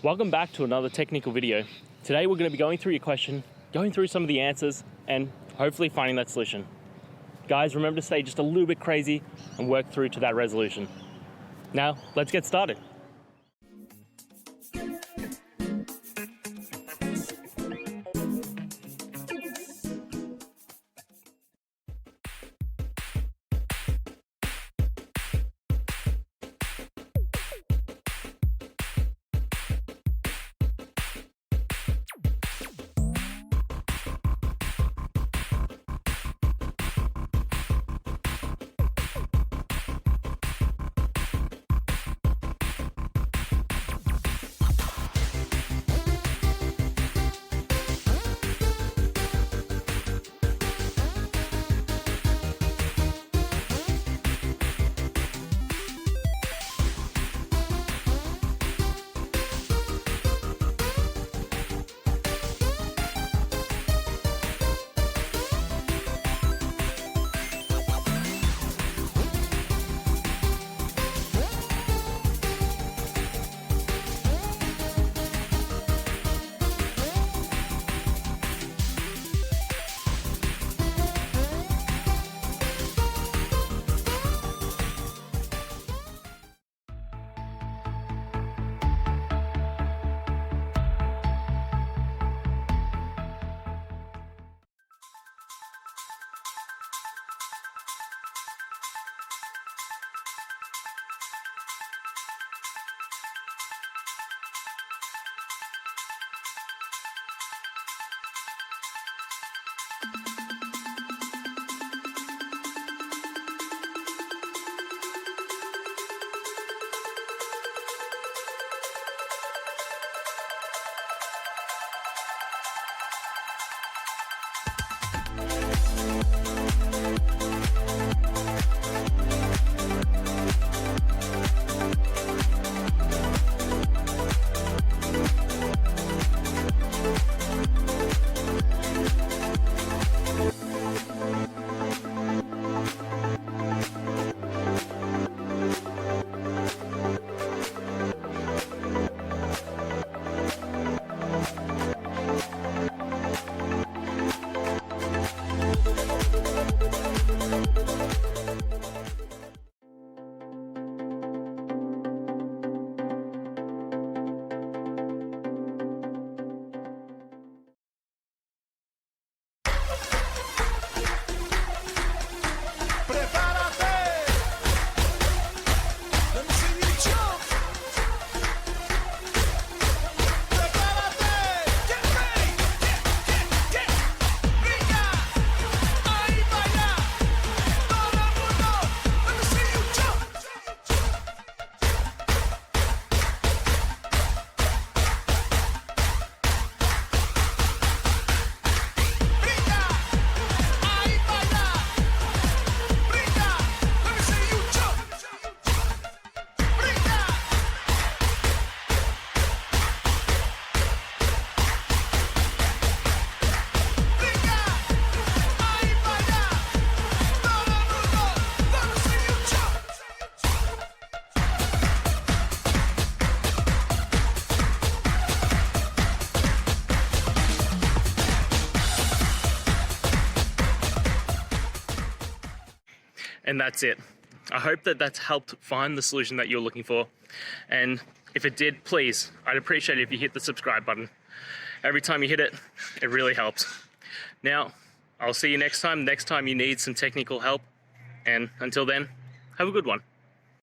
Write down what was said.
Welcome back to another technical video. Today we're going to be going through your question, going through some of the answers, and hopefully finding that solution. Guys, remember to stay just a little bit crazy and work through to that resolution. Now, let's get started. And that's it. I hope that that's helped find the solution that you're looking for. And if it did, please, I'd appreciate it if you hit the subscribe button. Every time you hit it, it really helps. Now, I'll see you next time you need some technical help. And until then, have a good one.